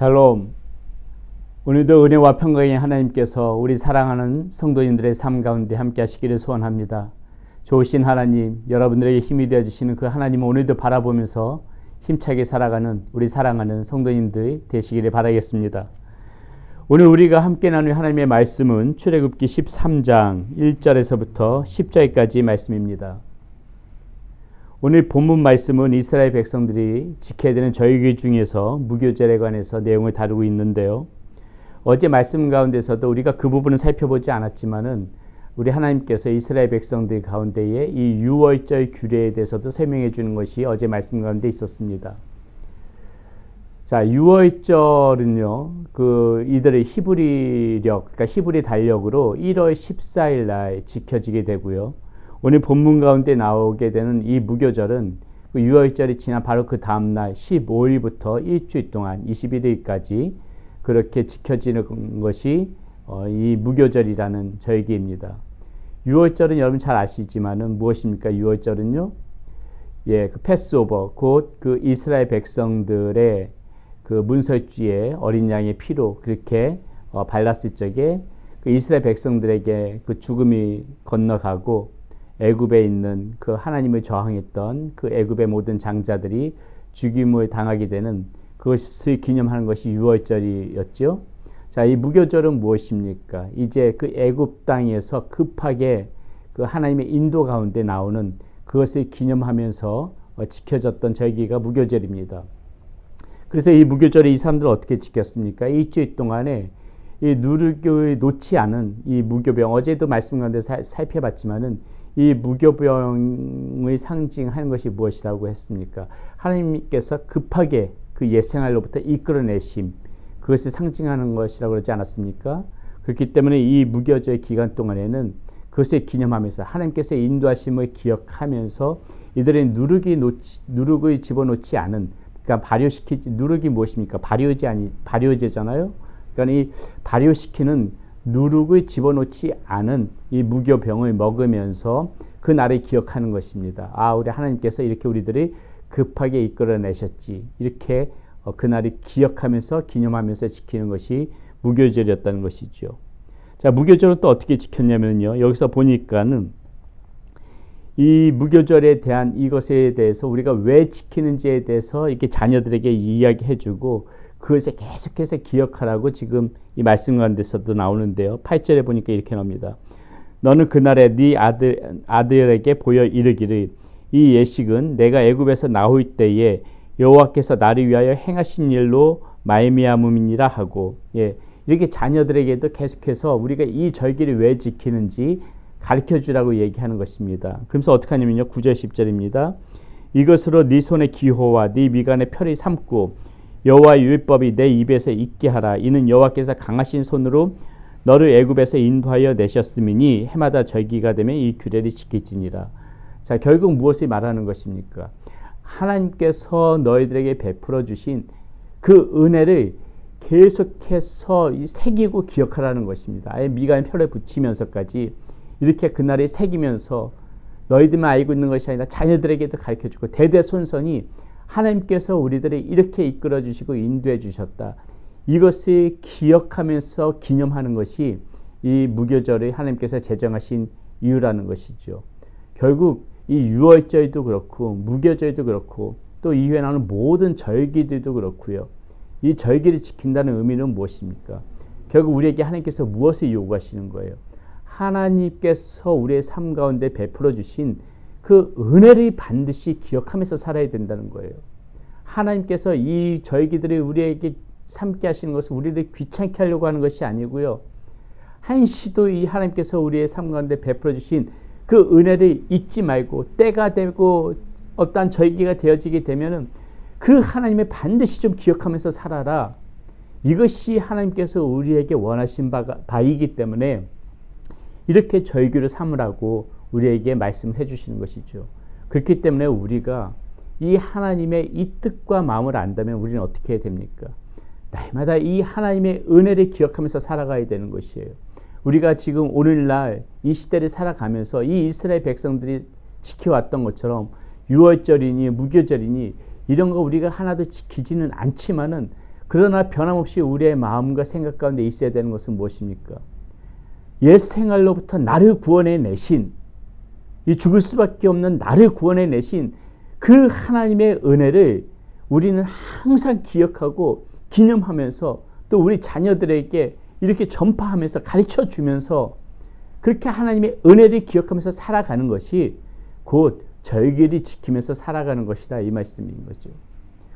샬롬. 오늘도 은혜와 평강의 하나님께서 우리 사랑하는 성도님들의 삶 가운데 함께 하시기를 소원합니다. 좋으신 하나님, 여러분들에게 힘이 되어주시는 그 하나님을 오늘도 바라보면서 힘차게 살아가는 우리 사랑하는 성도님들 되시기를 바라겠습니다. 오늘 우리가 함께 나눌 하나님의 말씀은 출애굽기 13장 1절에서부터 10절까지 말씀입니다. 오늘 본문 말씀은 이스라엘 백성들이 지켜야 되는 절기 중에서 무교절에 관해서 내용을 다루고 있는데요. 어제 말씀 가운데서도 우리가 그 부분은 살펴보지 않았지만은 우리 하나님께서 이스라엘 백성들 가운데에 이 유월절 규례에 대해서도 설명해 주는 것이 어제 말씀 가운데 있었습니다. 자, 유월절은요, 이들의 히브리력, 그러니까 히브리 달력으로 1월 14일 날 지켜지게 되고요. 오늘 본문 가운데 나오게 되는 이 무교절은 그 유월절이 지난 바로 그 다음날 15일부터 일주일 동안 21일까지 그렇게 지켜지는 것이 이 무교절이라는 절기입니다. 유월절은 여러분 잘 아시지만은 무엇입니까? 유월절은요, 그 패스오버, 곧 그 이스라엘 백성들의 그 문설주에 어린 양의 피로 그렇게 발랐을 적에 그 이스라엘 백성들에게 그 죽음이 건너가고 애굽에 있는 그 하나님을 저항했던 그 애굽의 모든 장자들이 죽임을 당하게 되는 그것을 기념하는 것이 유월절이었죠. 자, 이 무교절은 무엇입니까? 이제 그 애굽 땅에서 급하게 그 하나님의 인도 가운데 나오는 그것을 기념하면서 지켜졌던 절기가 무교절입니다. 그래서 이 무교절에 이 사람들은 어떻게 지켰습니까? 일주일 동안에 이 누룩을 놓지 않은 이 무교병, 어제도 말씀 가운데 살펴봤지만은 이 무교병의 상징하는 것이 무엇이라고 했습니까? 하나님께서 급하게 그 옛 생활로부터 이끌어내심, 그것을 상징하는 것이라고 그러지 않았습니까? 그렇기 때문에 이 무교절 기간 동안에는 그것을 기념하면서 하나님께서 인도하심을 기억하면서 이들의 누룩을 집어넣지 않은, 그러니까 누룩이 무엇입니까? 발효제잖아요. 그러니까 이 발효시키는 누룩을 집어넣지 않은 이 무교병을 먹으면서 그 날을 기억하는 것입니다. 아, 우리 하나님께서 이렇게 우리들이 급하게 이끌어내셨지. 이렇게 그 날을 기억하면서 기념하면서 지키는 것이 무교절이었다는 것이죠. 자, 무교절은 또 어떻게 지켰냐면요. 여기서 보니까는 이 무교절에 대한 이것에 대해서 우리가 왜 지키는지에 대해서 이렇게 자녀들에게 이야기해주고 그것을 계속해서 기억하라고 지금 이 말씀 가운데서도 나오는데요. 8절에 보니까 이렇게 나옵니다. 너는 그날에 네 아들에게 보여 이르기를 이 예식은 내가 애굽에서 나올 때에 여호와께서 나를 위하여 행하신 일로 말미암음이니라 하고, 이렇게 자녀들에게도 계속해서 우리가 이 절기를 왜 지키는지 가르쳐주라고 얘기하는 것입니다. 그러면서 어떻게 하냐면요. 9절 10절입니다. 이것으로 네 손의 기호와 네 미간의 표를 삼고 여호와의 율법이 내 입에서 있게 하라. 이는 여호와께서 강하신 손으로 너를 애굽에서 인도하여 내셨음이니 해마다 절기가 되면 이 규례를 지킬지니라. 자, 결국 무엇을 말하는 것입니까? 하나님께서 너희들에게 베풀어 주신 그 은혜를 계속해서 새기고 기억하라는 것입니다. 아예 미간에 표를 붙이면서까지 이렇게 그날을 새기면서 너희들만 알고 있는 것이 아니라 자녀들에게도 가르쳐주고 대대손손이 하나님께서 우리들을 이렇게 이끌어 주시고 인도해 주셨다. 이것을 기억하면서 기념하는 것이 이 무교절을 하나님께서 제정하신 이유라는 것이죠. 결국 이 유월절도 그렇고 무교절도 그렇고 또 이후에 나오는 모든 절기들도 그렇고요. 이 절기를 지킨다는 의미는 무엇입니까? 결국 우리에게 하나님께서 무엇을 요구하시는 거예요? 하나님께서 우리의 삶 가운데 베풀어 주신 그 은혜를 반드시 기억하면서 살아야 된다는 거예요. 하나님께서 이 절기들을 우리에게 삼게 하시는 것은 우리를 귀찮게 하려고 하는 것이 아니고요. 한시도 이 하나님께서 우리의 삶 가운데 베풀어 주신 그 은혜를 잊지 말고 때가 되고 어떠한 절기가 되어지게 되면은 그 하나님을 반드시 좀 기억하면서 살아라. 이것이 하나님께서 우리에게 원하신 바이기 때문에 이렇게 절기를 삼으라고 우리에게 말씀해 주시는 것이죠. 그렇기 때문에 우리가 이 하나님의 이 뜻과 마음을 안다면 우리는 어떻게 해야 됩니까? 날마다 이 하나님의 은혜를 기억하면서 살아가야 되는 것이에요. 우리가 지금 오늘날 이 시대를 살아가면서 이 이스라엘 백성들이 지켜왔던 것처럼 유월절이니 무교절이니 이런 거 우리가 하나도 지키지는 않지만은 그러나 변함없이 우리의 마음과 생각 가운데 있어야 되는 것은 무엇입니까? 옛 생활로부터 나를 구원해 내신, 이 죽을 수밖에 없는 나를 구원해 내신 그 하나님의 은혜를 우리는 항상 기억하고 기념하면서 또 우리 자녀들에게 이렇게 전파하면서 가르쳐 주면서 그렇게 하나님의 은혜를 기억하면서 살아가는 것이 곧 절기를 지키면서 살아가는 것이다, 이 말씀인 거죠.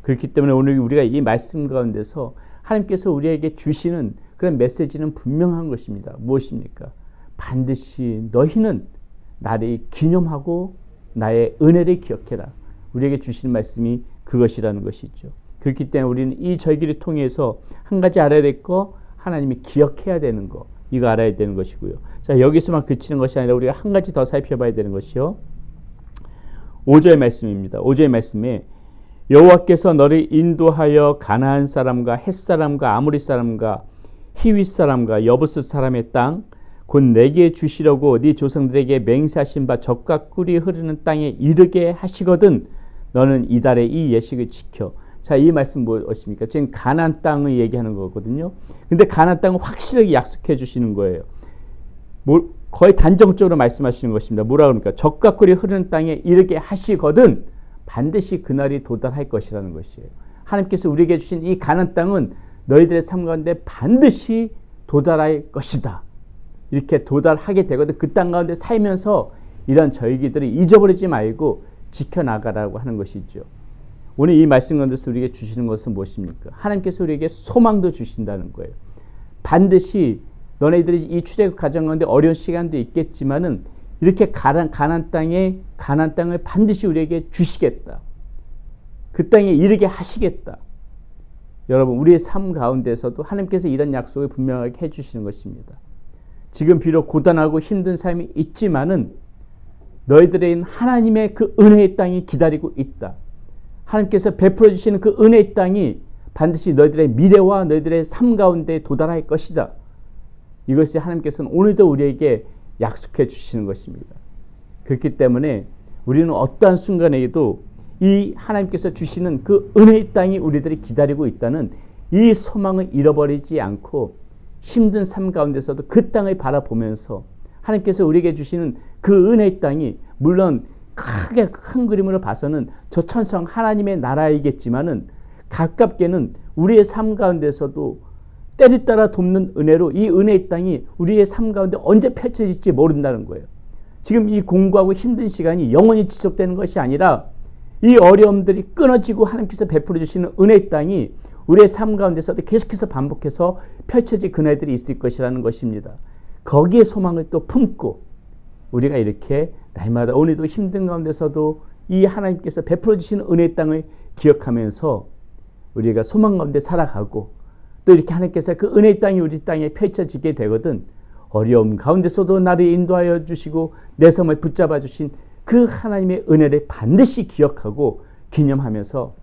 그렇기 때문에 오늘 우리가 이 말씀 가운데서 하나님께서 우리에게 주시는 그런 메시지는 분명한 것입니다. 무엇입니까? 반드시 너희는 나를 기념하고 나의 은혜를 기억해라. 우리에게 주시는 말씀이 그것이라는 것이죠. 그렇기 때문에 우리는 이 절기를 통해서 한 가지 알아야 될 거, 하나님이 기억해야 되는 거, 이거 알아야 되는 것이고요. 자, 여기서만 그치는 것이 아니라 우리가 한 가지 더 살펴봐야 되는 것이요. 5절 말씀입니다. 5절 말씀에 여호와께서 너를 인도하여 가나안 사람과 헷 사람과 아모리 사람과 히윗 사람과 여부스 사람의 땅 곧 내게 주시려고 네 조상들에게 맹세하신 바 젖과 꿀이 흐르는 땅에 이르게 하시거든 너는 이달의 이 예식을 지켜. 자, 이 말씀 무엇입니까? 지금 가나안 땅을 얘기하는 거거든요. 근데 가나안 땅을 확실하게 약속해 주시는 거예요. 거의 단정적으로 말씀하시는 것입니다. 뭐라 그럽니까? 젖과 꿀이 흐르는 땅에 이르게 하시거든 반드시 그날이 도달할 것이라는 것이에요. 하나님께서 우리에게 주신 이 가나안 땅은 너희들의 삶 가운데 반드시 도달할 것이다. 이렇게 도달하게 되거든. 그 땅 가운데 살면서 이런 절기들을 잊어버리지 말고 지켜나가라고 하는 것이죠. 오늘 이 말씀 가운데서 우리에게 주시는 것은 무엇입니까? 하나님께서 우리에게 소망도 주신다는 거예요. 반드시 너네들이 이 출애굽 과정 가운데 어려운 시간도 있겠지만은 이렇게 가나안 땅을 반드시 우리에게 주시겠다. 그 땅에 이르게 하시겠다. 여러분, 우리의 삶 가운데서도 하나님께서 이런 약속을 분명하게 해주시는 것입니다. 지금 비록 고단하고 힘든 삶이 있지만은 너희들의 하나님의 그 은혜의 땅이 기다리고 있다. 하나님께서 베풀어 주시는 그 은혜의 땅이 반드시 너희들의 미래와 너희들의 삶 가운데 도달할 것이다. 이것이 하나님께서는 오늘도 우리에게 약속해 주시는 것입니다. 그렇기 때문에 우리는 어떠한 순간에도 이 하나님께서 주시는 그 은혜의 땅이 우리들이 기다리고 있다는 이 소망을 잃어버리지 않고 힘든 삶 가운데서도 그 땅을 바라보면서 하나님께서 우리에게 주시는 그 은혜의 땅이 물론 크게 큰 그림으로 봐서는 저 천성 하나님의 나라이겠지만은 가깝게는 우리의 삶 가운데서도 때를 따라 돕는 은혜로 이 은혜의 땅이 우리의 삶 가운데 언제 펼쳐질지 모른다는 거예요. 지금 이 공고하고 힘든 시간이 영원히 지속되는 것이 아니라 이 어려움들이 끊어지고 하나님께서 베풀어 주시는 은혜의 땅이 우리의 삶 가운데서도 계속해서 반복해서 펼쳐질 그날들이 있을 것이라는 것입니다. 거기에 소망을 또 품고 우리가 이렇게 날마다 오늘도 힘든 가운데서도 이 하나님께서 베풀어 주시는 은혜의 땅을 기억하면서 우리가 소망 가운데 살아가고 또 이렇게 하나님께서 그 은혜의 땅이 우리 땅에 펼쳐지게 되거든 어려움 가운데서도 나를 인도하여 주시고 내 삶을 붙잡아 주신 그 하나님의 은혜를 반드시 기억하고 기념하면서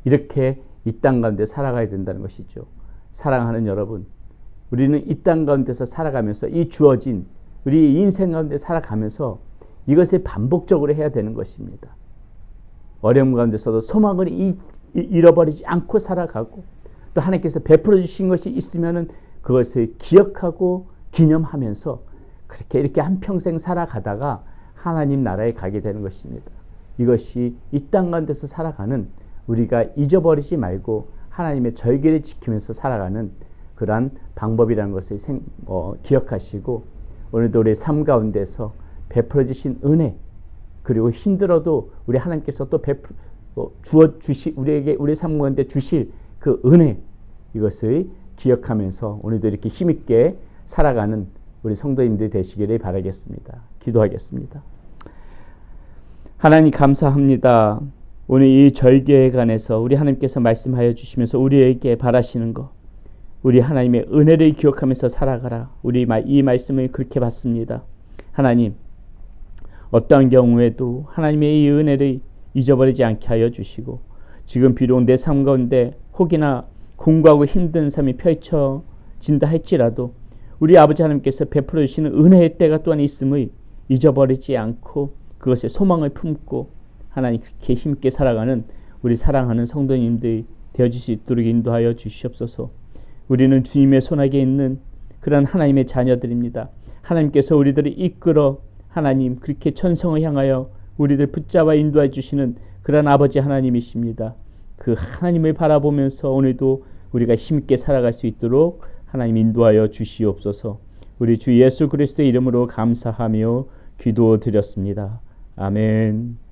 이렇게 이 땅 가운데 살아가야 된다는 것이죠. 사랑하는 여러분, 우리는 이 땅 가운데서 살아가면서 이 주어진 우리 인생 가운데 살아가면서 이것을 반복적으로 해야 되는 것입니다. 어려움 가운데서도 소망을 잃어버리지 않고 살아가고 또 하나님께서 베풀어 주신 것이 있으면은 그것을 기억하고 기념하면서 그렇게 이렇게 한평생 살아가다가 하나님 나라에 가게 되는 것입니다. 이것이 이 땅 가운데서 살아가는 우리가 잊어버리지 말고 하나님의 절기를 지키면서 살아가는 그러한 방법이라는 것을 기억하시고 오늘도 우리의 삶 가운데서 베풀어 주신 은혜 그리고 힘들어도 우리 하나님께서 또 우리에게 우리 삶 가운데 주실 그 은혜 이것을 기억하면서 오늘도 이렇게 힘있게 살아가는 우리 성도님들 되시기를 바라겠습니다. 기도하겠습니다. 하나님 감사합니다. 오늘 이 절기에 관해서 우리 하나님께서 말씀하여 주시면서 우리에게 바라시는 것 우리 하나님의 은혜를 기억하면서 살아가라. 우리 이 말씀을 그렇게 받습니다. 하나님 어떠한 경우에도 하나님의 이 은혜를 잊어버리지 않게 하여 주시고 지금 비록 내 삶 가운데 혹이나 공고하고 힘든 삶이 펼쳐진다 할지라도 우리 아버지 하나님께서 베풀어 주시는 은혜의 때가 또한 있음을 잊어버리지 않고 그것에 소망을 품고 하나님 그렇게 힘있게 살아가는 우리 사랑하는 성도님들 되어질 수 있도록 인도하여 주시옵소서. 우리는 주님의 손아귀에 있는 그런 하나님의 자녀들입니다. 하나님께서 우리들을 이끌어 하나님 그렇게 천성을 향하여 우리들 붙잡아 인도해 주시는 그런 아버지 하나님이십니다. 그 하나님을 바라보면서 오늘도 우리가 힘있게 살아갈 수 있도록 하나님 인도하여 주시옵소서. 우리 주 예수 그리스도의 이름으로 감사하며 기도드렸습니다. 아멘.